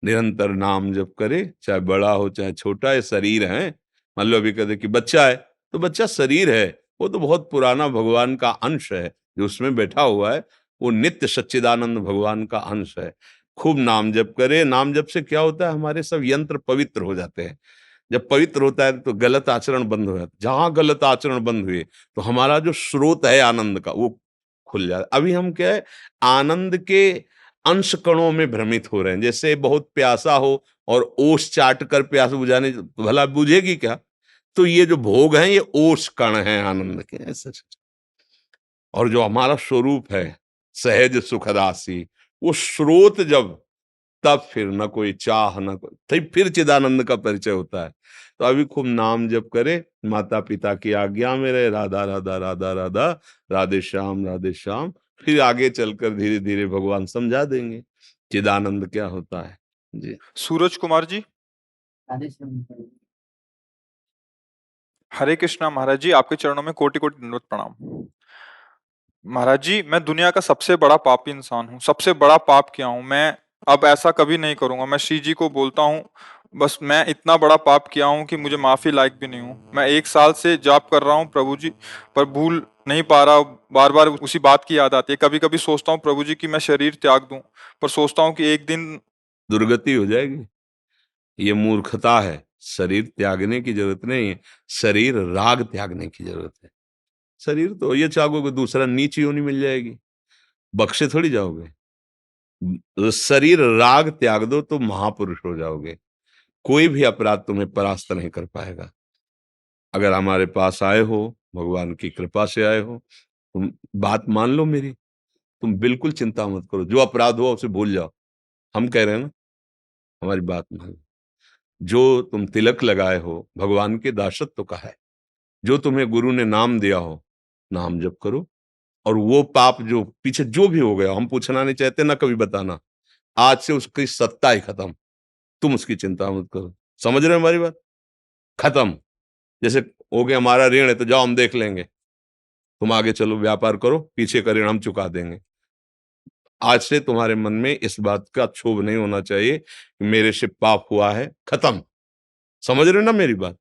निरंतर नाम जप करे, चाहे बड़ा हो चाहे छोटा, है शरीर है। मान लो अभी कहते कि बच्चा है, तो बच्चा शरीर है, वो तो बहुत पुराना भगवान का अंश है जो उसमें बैठा हुआ है। वो नित्य सच्चिदानंद भगवान का अंश है। खूब नाम जप करे। नाम जप से क्या होता है, हमारे सब यंत्र पवित्र हो जाते हैं। जब पवित्र होता है तो गलत आचरण बंद हो जाता है। जहां गलत आचरण बंद हुए तो हमारा जो स्रोत है आनंद का, वो खुल जाता है। अभी हम क्या है, आनंद के अंश कणों में भ्रमित हो रहे हैं। जैसे बहुत प्यासा हो और ओस चाट कर प्यास बुझाने, तो भला बुझेगी क्या? तो ये जो भोग हैं ये ओस कण हैं आनंद के, ऐसा। और जो हमारा स्वरूप है सहज सुखदासी, वो स्रोत जब, तब फिर न कोई चाह न कोई, तब फिर चिदानंद का परिचय होता है। तो अभी खूब नाम जप करे, माता पिता की आज्ञा में रहे, राधा राधा राधा राधा, राधे श्याम राधे श्याम। फिर आगे चलकर धीरे धीरे भगवान समझा देंगे चिदानंद क्या होता है। जी सूरज कुमार जी, राधे श्याम। हरे कृष्णा महाराज जी, आपके चरणों में कोटि कोटि दंडवत प्रणाम। महाराज जी मैं दुनिया का सबसे बड़ा पापी इंसान हूँ, सबसे बड़ा पाप किया हूँ मैं। अब ऐसा कभी नहीं करूंगा। मैं श्री जी को बोलता हूँ, बस मैं इतना बड़ा पाप किया हूँ कि मुझे माफी लायक भी नहीं हूँ। मैं 1 साल से जाप कर रहा हूँ प्रभु जी, पर भूल नहीं पा रहा। बार बार उसी बात की याद आती है। कभी कभी सोचता हूँ प्रभु जी कि मैं शरीर त्याग दूं, पर सोचता हूँ कि एक दिन दुर्गति हो जाएगी। ये मूर्खता है। शरीर त्यागने की जरूरत नहीं है, शरीर राग त्यागने की जरूरत है। शरीर तो ये चाहोगे दूसरा नीच योनि मिल जाएगी, बख्शे थोड़ी जाओगे। शरीर राग त्याग दो तो महापुरुष हो जाओगे। कोई भी अपराध तुम्हें परास्त नहीं कर पाएगा। अगर हमारे पास आए हो, भगवान की कृपा से आए हो, तुम बात मान लो मेरी, तुम बिल्कुल चिंता मत करो। जो अपराध हुआ उसे भूल जाओ। हम कह रहे हैं ना, हमारी बात मान लो। जो तुम तिलक लगाए हो भगवान के दासत्व का है। जो तुम्हें गुरु ने नाम दिया हो, नाम जप करो। और वो पाप जो पीछे जो भी हो गया, हम पूछना नहीं चाहते ना कभी बताना, आज से उसकी सत्ता ही खत्म। तुम उसकी चिंता मत करो। समझ रहे हो हमारी बात? खत्म। जैसे हो गया हमारा ऋण है तो जाओ हम देख लेंगे, तुम आगे चलो व्यापार करो, पीछे का ऋण हम चुका देंगे। आज से तुम्हारे मन में इस बात का क्षोभ नहीं होना चाहिए कि मेरे से पाप हुआ है। खत्म। समझ रहे हो ना मेरी बात?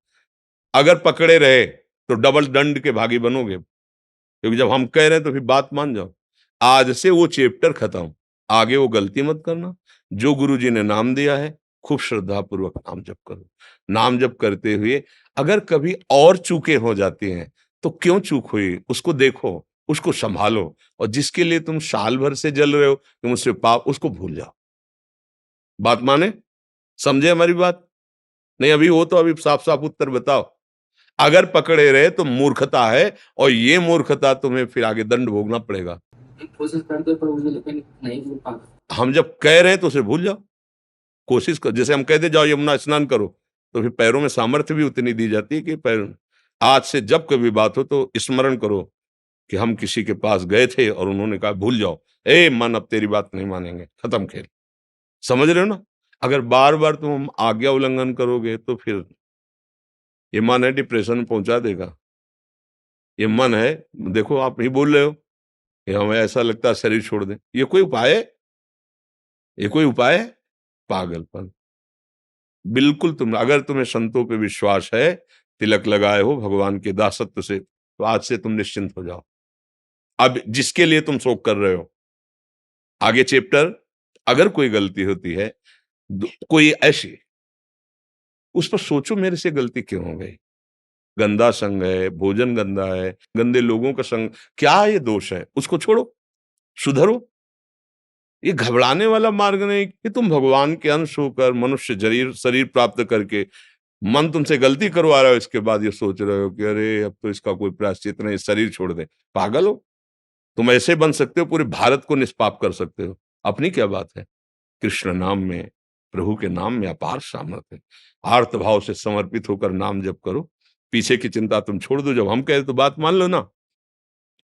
अगर पकड़े रहे तो डबल दंड के भागी बनोगे, क्योंकि जब हम कह रहे हैं तो फिर बात मान जाओ। आज से वो चैप्टर खत्म, आगे वो गलती मत करना। जो गुरुजी ने नाम दिया है खूब श्रद्धा पूर्वक नाम जप करो। नाम जप करते हुए अगर कभी और चूकें हो जाती हैं तो क्यों चूक हुई उसको देखो, उसको संभालो, और जिसके लिए तुम साल भर से जल रहे हो तुम उससे पाप, उसको भूल जाओ। बात माने? समझे हमारी बात? नहीं अभी हो तो अभी साफ साफ उत्तर बताओ। अगर पकड़े रहे तो मूर्खता है, और ये मूर्खता तुम्हें फिर आगे दंड भोगना पड़ेगा। कोशिश करते पर मुझे लेकिन नहीं हो पाता। हम जब कह रहे हैं तो उसे भूल जाओ, कोशिश कर। जैसे हम कहते जाओ यमुना स्नान करो, तो फिर पैरों में सामर्थ्य भी उतनी दी जाती है कि पैर, आज से जब कभी बात हो तो स्मरण करो कि हम किसी के पास गए थे और उन्होंने कहा भूल जाओ, ए मन अब तेरी बात नहीं मानेंगे, खत्म खेल। समझ रहे हो ना? अगर बार बार तुम आज्ञा उल्लंघन करोगे तो फिर ये मन है डिप्रेशन में पहुंचा देगा। ये मन है, देखो आप ही बोल रहे हो कि हमें ऐसा लगता है शरीर छोड़ दें, ये कोई उपाय है? ये कोई उपाय है? पागलपन। बिल्कुल तुम, अगर तुम्हें संतों पे विश्वास है, तिलक लगाए हो भगवान के दासत्व से, तो आज से तुम निश्चिंत हो जाओ। अब जिसके लिए तुम शोक कर रहे हो, आगे चैप्टर, अगर कोई गलती होती है कोई ऐसी, उस पर सोचो मेरे से गलती क्यों हो गई। गंदा संग है, भोजन गंदा है, गंदे लोगों का संग, क्या ये दोष है? उसको छोड़ो, सुधरो। ये घबराने वाला मार्ग नहीं कि तुम भगवान के अंश होकर मनुष्य शरीर शरीर प्राप्त करके मन तुमसे गलती करवा रहा हो, इसके बाद ये सोच रहे हो कि अरे अब तो इसका कोई प्रायश्चित नहीं, शरीर छोड़ दे। पागल हो? तुम ऐसे बन सकते हो, पूरे भारत को निष्पाप कर सकते हो। अपनी क्या बात है? कृष्ण नाम में, प्रभु के नाम में अपार सामर्थ्य है। आर्त भाव से समर्पित होकर नाम जप करो, पीछे की चिंता तुम छोड़ दो। जब हम कहे तो बात मान लो ना,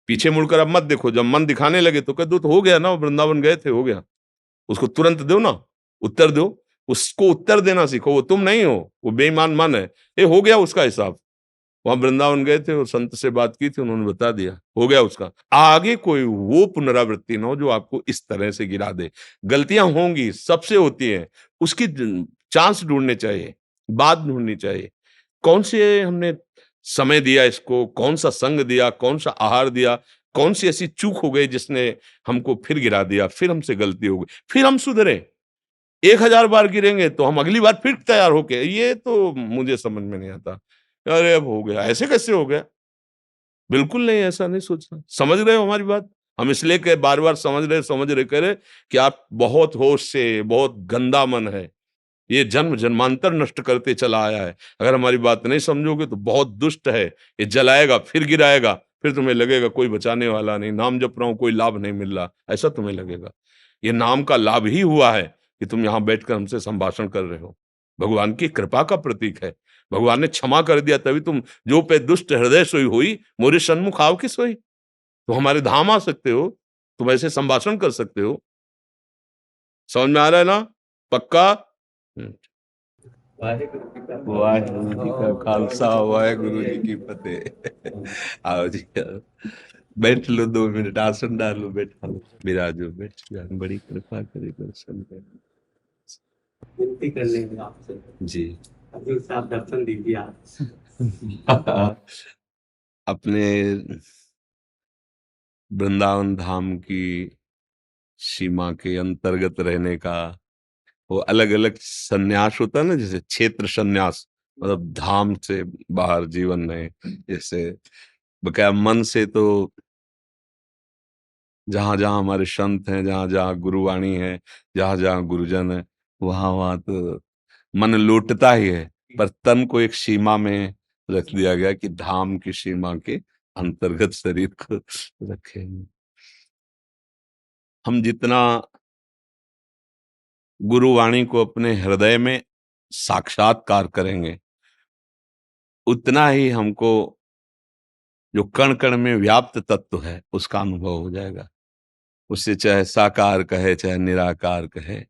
पीछे मुड़कर अब मत देखो। जब मन दिखाने लगे तो कह दो तो हो गया ना, वृंदावन गए थे, हो गया। उसको तुरंत दो ना, उत्तर दो। उसको उत्तर देना सीखो, वो तुम नहीं हो, वो बेईमान मन है। ये हो गया उसका हिसाब। वहां वृंदावन गए थे और संत से बात की थी, उन्होंने बता दिया, हो गया उसका। आगे कोई वो पुनरावृत्ति ना हो जो आपको इस तरह से गिरा दे। गलतियां होंगी, सबसे होती हैं, उसकी चांस ढूंढने चाहिए, बात ढूंढनी चाहिए। कौन से हमने समय दिया इसको, कौन सा संग दिया, कौन सा आहार दिया, कौन सी ऐसी चूक हो गई जिसने हमको फिर गिरा दिया, फिर हमसे गलती हो गई, फिर हम सुधरे। 1000 बार गिरेंगे तो हम अगली बार फिर तैयार होके, ये तो मुझे समझ में नहीं आता। अरे अब हो गया, ऐसे कैसे हो गया? बिल्कुल नहीं, ऐसा नहीं सोचना। समझ रहे हो हमारी बात? हम इसलिए कह बार बार समझ रहे कह रहे कि आप बहुत होश से, बहुत गंदा मन है, ये जन्म जन्मांतर नष्ट करते चला आया है। अगर हमारी बात नहीं समझोगे तो बहुत दुष्ट है, ये जलाएगा फिर गिराएगा, फिर तुम्हें लगेगा कोई बचाने वाला नहीं, नाम जप रहा हूं कोई लाभ नहीं मिल रहा, ऐसा तुम्हें लगेगा। ये नाम का लाभ ही हुआ है कि तुम यहां बैठकर हमसे संभाषण कर रहे हो, भगवान की कृपा का प्रतीक है। भगवान ने क्षमा कर दिया, तभी तुम जो पे दुष्ट हृदय सोई हुई मोरे सन्मुख आओ की सोई, तो हमारे धाम आ सकते हो, तुम ऐसे संभाषण कर सकते हो। समझ में आ रहा है ना? पक्का? वाहेगुरु जी का खालसा, वाहेगुरु जी की फतेह। आओ जी आओ। बैठ लो, 2 मिनट आसन डालो, बैठा लो, विराजो, बैठ जाओ। बड़ी कृपा करे दर्शन करे। विनती कर लेंगे आपसे जी। अभी से आप दर्शन दीजिए आप। अपने वृंदावन धाम की सीमा के अंतर्गत रहने का वो अलग अलग संन्यास होता है ना, जैसे क्षेत्र संन्यास, मतलब धाम से बाहर जीवन में। जैसे बकाया मन से तो जहां जहां हमारे संत हैं, जहां जहां गुरुवाणी है, जहां जहां गुरुजन है, वहां वहां तो मन लौटता ही है। पर तन को एक सीमा में रख दिया गया कि धाम की सीमा के अंतर्गत शरीर को रखे। हम जितना गुरुवाणी को अपने हृदय में साक्षात्कार करेंगे, उतना ही हमको जो कण कण में व्याप्त तत्व है उसका अनुभव हो जाएगा। उससे चाहे साकार कहे, चाहे निराकार कहे,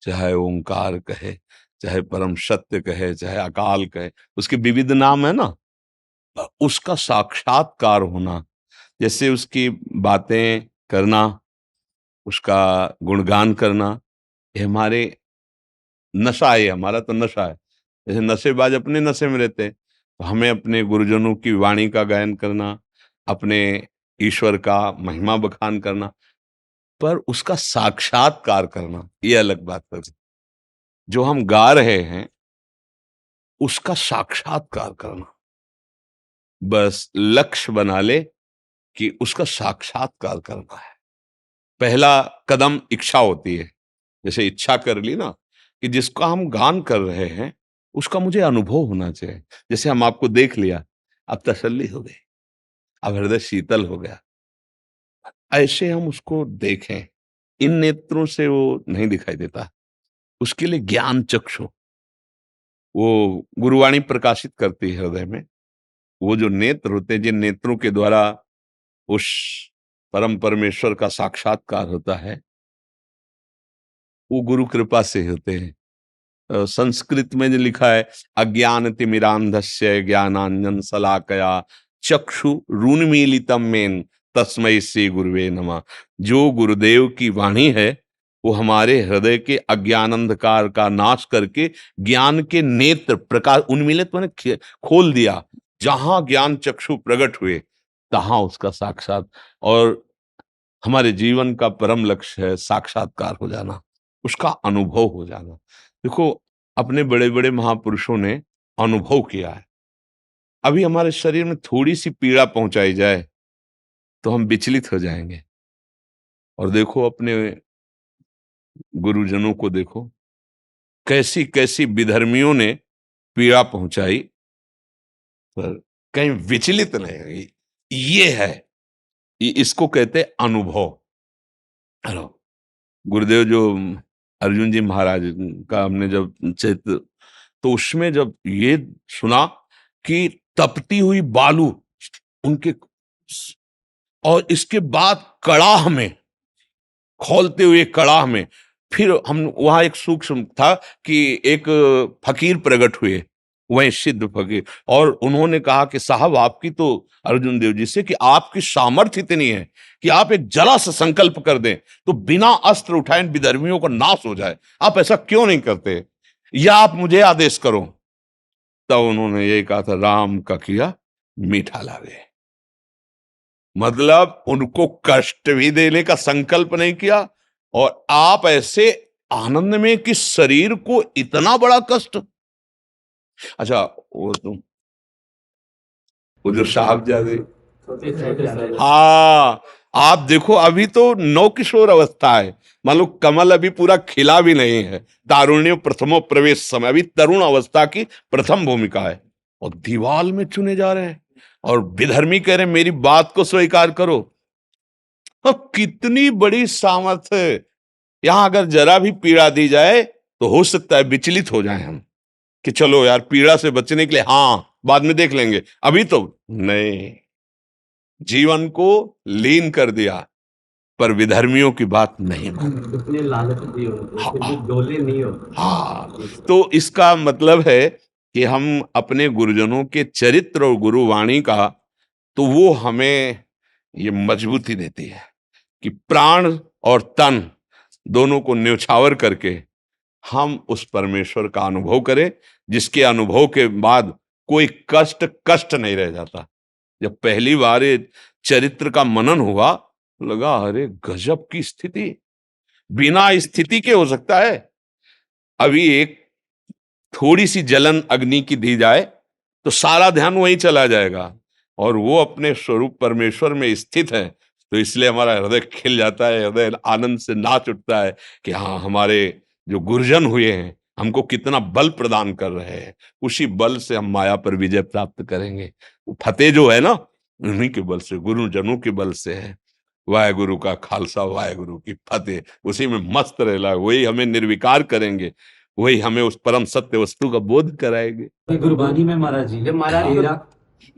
चाहे ओंकार कहे, चाहे परम सत्य कहे, चाहे अकाल कहे, उसके विविध नाम है ना। उसका साक्षात्कार होना, जैसे उसकी बातें करना, उसका गुणगान करना, ये हमारे नशा है, हमारा तो नशा है। जैसे नशेबाज अपने नशे में रहते हैं, तो हमें अपने गुरुजनों की वाणी का गायन करना, अपने ईश्वर का महिमा बखान करना, पर उसका साक्षात्कार करना ये अलग बात है। जो हम गा रहे हैं उसका साक्षात्कार करना, बस लक्ष्य बना ले कि उसका साक्षात्कार करना है। पहला कदम इच्छा होती है, जैसे इच्छा कर ली ना कि जिसका हम गान कर रहे हैं उसका मुझे अनुभव होना चाहिए। जैसे हम आपको देख लिया, अब तसल्ली हो गई, अब हृदय शीतल हो गया। ऐसे हम उसको देखें, इन नेत्रों से वो नहीं दिखाई देता, उसके लिए ज्ञान चक्षु, वो गुरुवाणी प्रकाशित करती है हृदय में। वो जो नेत्र होते हैं, जिन नेत्रों के द्वारा उस परम परमेश्वर का साक्षात्कार होता है, वो गुरु कृपा से होते हैं। संस्कृत में जो लिखा है, अज्ञान तिमिरांधस्य ज्ञानांजन शलाकया चक्षु रुन्मीलितम मेन तस्मै श्री गुरुवे नमः। जो गुरुदेव की वाणी है वो हमारे हृदय के अज्ञान अंधकार का नाश करके ज्ञान के नेत्र प्रकाश, उन्मीलित मैंने खोल दिया। जहां ज्ञान चक्षु प्रकट हुए तहां उसका साक्षात, और हमारे जीवन का परम लक्ष्य है साक्षात्कार हो जाना, उसका अनुभव हो जाना। देखो, अपने बड़े बड़े महापुरुषों ने अनुभव किया है। अभी हमारे शरीर में थोड़ी सी पीड़ा पहुंचाई जाए तो हम विचलित हो जाएंगे। और देखो अपने गुरुजनों को देखो, कैसी कैसी विधर्मियों ने पीड़ा पहुंचाई, पर कहीं विचलित नहीं हुई। ये है, इसको कहते अनुभव। हेलो, गुरुदेव जो अर्जुन जी महाराज का हमने जब चरित्र, तो उसमें जब ये सुना कि तपती हुई बालू उनके, और इसके बाद कड़ाह में, खौलते हुए कड़ाह में, फिर हम वहां एक सूक्ष्म था कि एक फकीर प्रकट हुए, वही सिद्ध फकीर, और उन्होंने कहा कि साहब आपकी तो अर्जुन देव जी से कि आपकी सामर्थ्य इतनी है कि आप एक जरा सा संकल्प कर दें तो बिना अस्त्र उठाए विधर्मियों का नाश हो जाए, आप ऐसा क्यों नहीं करते, या आप मुझे आदेश करो। तब उन्होंने यही कहा था, राम का किया मीठा लागे। मतलब उनको कष्ट भी देने का संकल्प नहीं किया, और आप ऐसे आनंद में कि शरीर को इतना बड़ा कष्ट। अच्छा, वो जो साहबजादे, हाँ, आप देखो अभी तो नौ किशोर अवस्था है, मान लो कमल अभी पूरा खिला भी नहीं है, तारुण्य प्रथमो प्रवेश समय, अभी तरुण अवस्था की प्रथम भूमिका है, और दीवाल में चुने जा रहे हैं, और विधर्मी कह रहे हैं मेरी बात को स्वीकार करो। अब कितनी बड़ी सामर्थ्य। यहां अगर जरा भी पीड़ा दी जाए तो हो सकता है विचलित हो जाए हम, कि चलो यार पीड़ा से बचने के लिए हाँ बाद में देख लेंगे, अभी तो नहीं। जीवन को लीन कर दिया, पर विधर्मियों की बात नहीं मानी। इतने लालच भी होते हैं, फिर भी डोले नहीं होते। हाँ, तो इसका मतलब है कि हम अपने गुरुजनों के चरित्र और गुरुवाणी का, तो वो हमें ये मजबूती देती है कि प्राण और तन दोनों को न्यौछावर करके हम उस परमेश्वर का अनुभव करें, जिसके अनुभव के बाद कोई कष्ट नहीं रह जाता। जब पहली बार ये चरित्र का मनन हुआ, लगा अरे गजब की स्थिति, बिना स्थिति के हो सकता है। अभी एक थोड़ी सी जलन अग्नि की दी जाए तो सारा ध्यान वहीं चला जाएगा, और वो अपने स्वरूप परमेश्वर में स्थित है, तो इसलिए हमारा हृदय खिल जाता है, हृदय आनंद से नाच उठता है कि हाँ, हमारे जो गुरुजन हुए हैं हमको कितना बल प्रदान कर रहे हैं, उसी बल से हम माया पर विजय प्राप्त करेंगे। फतेह जो है ना, उन्हीं के बल से, गुरुजनों के बल से है। वाहेगुरु का खालसा, वाहेगुरु की फतेह, उसी में मस्त रहना, वही हमें निर्विकार करेंगे, वही हमें उस परम सत्य वस्तु का बोध कराएंगे। गुरबानी में महाराज जी, जब महाराज तेरा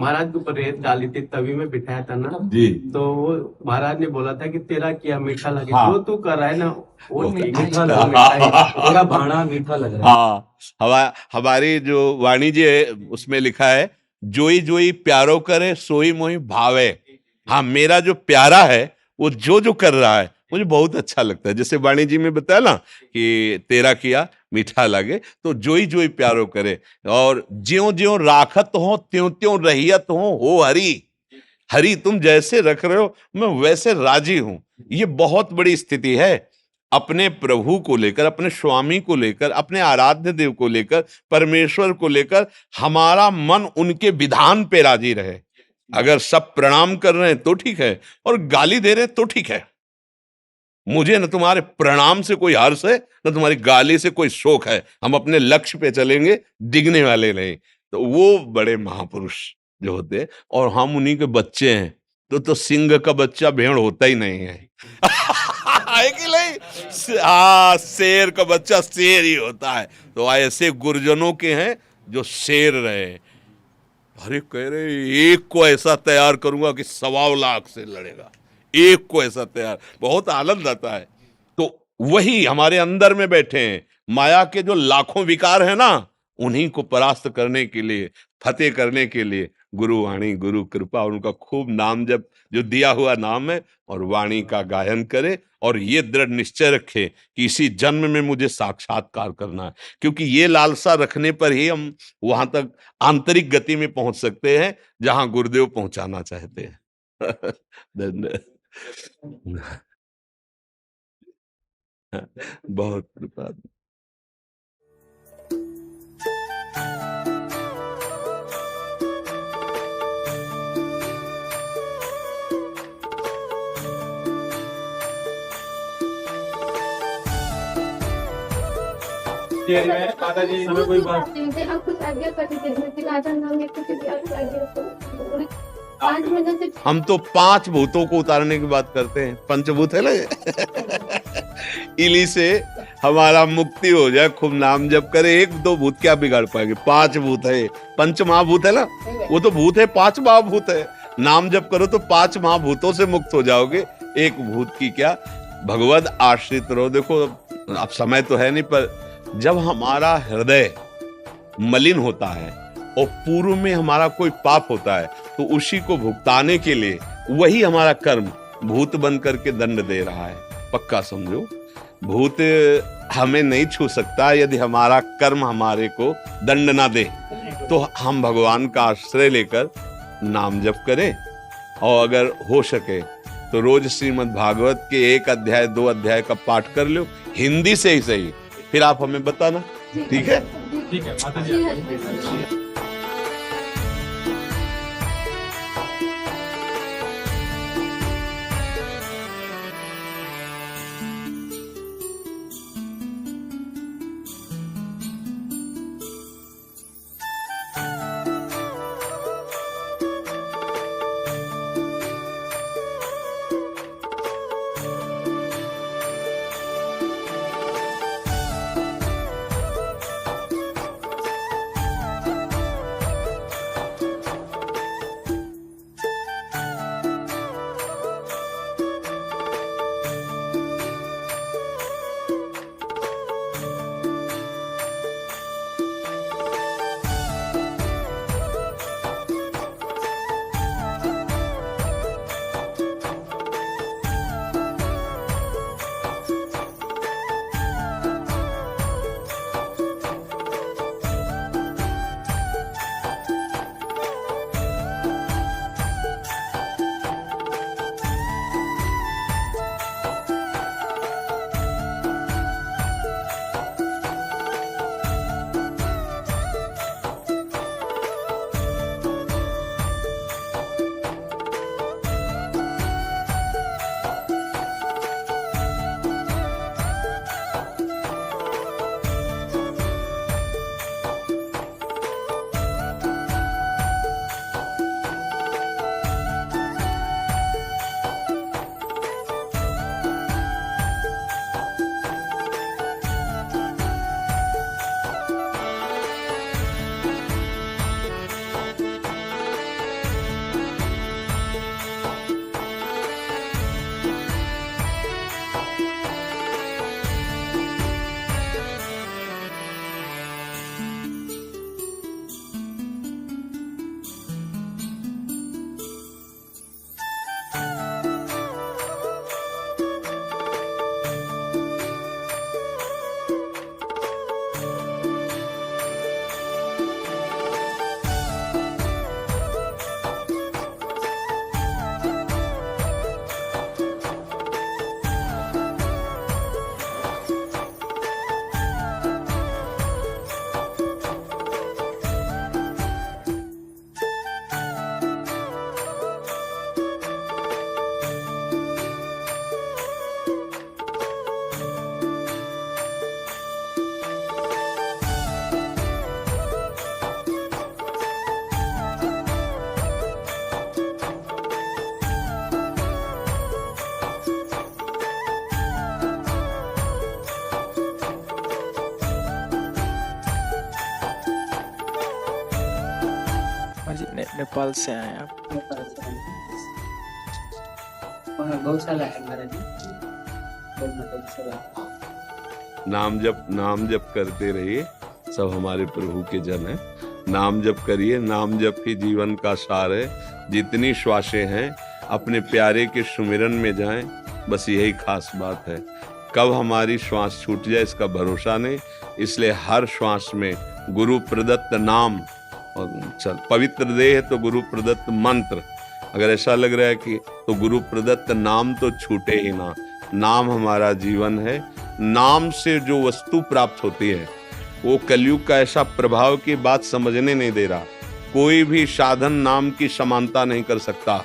महाराज के ऊपर रेत डाली थी तभी में बिठाया था ना जी, तो वो महाराज ने बोला था कि तेरा किया मीठा लगे। हाँ। जो तू कर रहा है ना वो नहीं मीठा मीठा लग मीठा ही। तेरा भाणा मीठा लग रहा है। हाँ, हमारी जो वाणी जी है उसमें लिखा है, जोई जोई प्यारो करे सोई मोही भावे। हाँ, मेरा जो प्यारा है वो जो कर रहा है मुझे बहुत अच्छा लगता है। जैसे वाणी जी में बताया ना कि तेरा किया मीठा लगे, तो जोई जोई प्यारो करे, और ज्यों ज्यों राखत हो त्यों त्यों रहियत हो हरि। हरि तुम जैसे रख रहे हो मैं वैसे राजी हूं। ये बहुत बड़ी स्थिति है। अपने प्रभु को लेकर, अपने स्वामी को लेकर, अपने आराध्य देव को लेकर, परमेश्वर को लेकर हमारा मन उनके विधान पे राजी रहे। अगर सब प्रणाम कर रहे हैं तो ठीक है, और गाली दे रहे हैं तो ठीक है। मुझे न तुम्हारे प्रणाम से कोई हर्ष है, न तुम्हारी गाली से कोई शोक है। हम अपने लक्ष्य पे चलेंगे, डिगने वाले नहीं। तो वो बड़े महापुरुष जो होते हैं, और हम उन्हीं के बच्चे हैं। तो सिंह का बच्चा भेड़ होता ही नहीं है। है कि नहीं? शेर का बच्चा शेर ही होता है। तो ऐसे गुरजनों के हैं जो शेर रहे। अरे कह रहे एक को ऐसा तैयार करूंगा कि 1.25 लाख से लड़ेगा, एक को ऐसा तैयार। बहुत आनंद आता है। तो वही हमारे अंदर में बैठे हैं। माया के जो लाखों विकार है ना, उन्हीं को परास्त करने के लिए, फतेह करने के लिए गुरु वाणी, गुरु कृपा, और उनका खूब नाम जप, जो दिया हुआ नाम है, और वाणी का गायन करे, और ये दृढ़ निश्चय रखे कि इसी जन्म में मुझे साक्षात्कार करना है। क्योंकि ये लालसा रखने पर ही हम वहां तक आंतरिक गति में पहुंच सकते हैं जहां गुरुदेव पहुंचाना चाहते हैं। बहुत कृपा। माता जी हमें कोई बात हम तो 5 भूतों को उतारने की बात करते हैं। पंचभूत है ना ये। इली से हमारा मुक्ति हो जाए, खूब नाम जप करे। 1-2 भूत क्या बिगाड़ पाएंगे? 5 भूत है। पंच महाभूत है ना, वो तो भूत है, 5 महाभूत है। नाम जप करो तो 5 महाभूतों से मुक्त हो जाओगे। एक भूत की क्या, भगवद आश्रित रहो। देखो अब समय तो है नहीं, पर जब हमारा हृदय मलिन होता है और पूर्व में हमारा कोई पाप होता है, तो उसी को भुगताने के लिए वही हमारा कर्म भूत बन करके दंड दे रहा है। पक्का समझो, भूत हमें नहीं छू सकता यदि हमारा कर्म हमारे को दंड ना दे। तो हम भगवान का आश्रय लेकर नाम जप करें, और अगर हो सके तो रोज श्रीमद् भागवत के 1 अध्याय 2 अध्याय का पाठ कर लो, हिंदी से ही सही। फिर आप हमें बताना, ठीक है? ठीक है माता जी। जी नेपाल से आए हैं आप? वहाँ गौशाला है महाराज जी, गौशाला। नाम जप करते रहिए, सब हमारे प्रभु के जन हैं। नाम जप करिए, नाम जप ही जीवन का सार है। जितनी श्वासें हैं अपने प्यारे के सुमिरन में जाएं, बस यही खास बात है। कब हमारी श्वास छूट जाए इसका भरोसा नहीं, इसलिए हर श्वास में गुरु प्रदत्त नाम और पवित्र देह तो गुरु प्रदत्त मंत्र। अगर ऐसा लग रहा है कि तो गुरु प्रदत्त नाम तो छूटे ही ना। नाम हमारा जीवन है। नाम से जो वस्तु प्राप्त होती है वो कलयुग का ऐसा प्रभाव की बात समझने नहीं दे रहा। कोई भी साधन नाम की समानता नहीं कर सकता,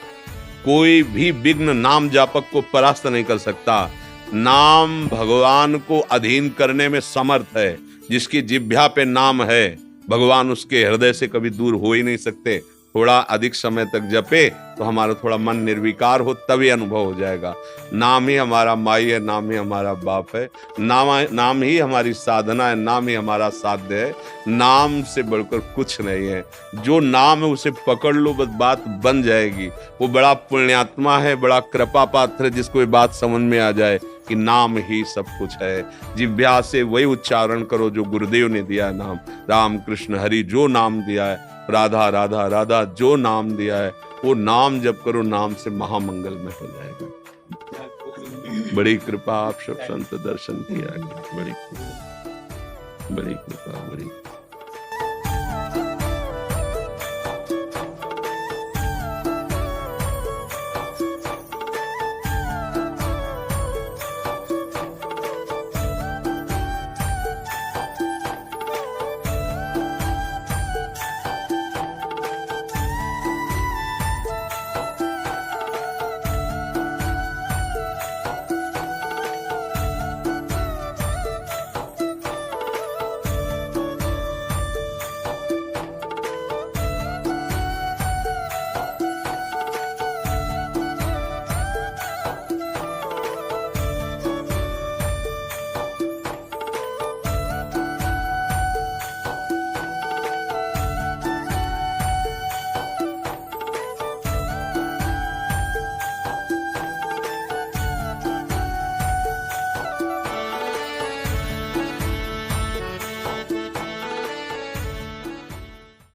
कोई भी विघ्न नाम जापक को परास्त नहीं कर सकता। नाम भगवान को अधीन करने में समर्थ है। जिसकी जिह्वा पे नाम है, भगवान उसके हृदय से कभी दूर हो ही नहीं सकते। थोड़ा अधिक समय तक जपे तो हमारा थोड़ा मन निर्विकार हो, तभी अनुभव हो जाएगा। नाम ही हमारा माई है, नाम ही हमारा बाप है, नाम ही हमारी साधना है, नाम ही हमारा साध्य है। नाम से बढ़कर कुछ नहीं है। जो नाम है उसे पकड़ लो, बस बात बन जाएगी। वो बड़ा पुण्यात्मा है, बड़ा कृपा पात्र है जिसको ये बात समझ में आ जाए कि नाम ही सब कुछ है। जिह्वा से वही उच्चारण करो जो गुरुदेव ने दिया है नाम। राम कृष्ण हरि जो नाम दिया है, राधा राधा राधा जो नाम दिया है, वो नाम जप करो, नाम से महामंगल में हो जाएगा। बड़ी कृपा, आप सब संत दर्शन किया, बड़ी कृपा, बड़ी कृपा, बड़ी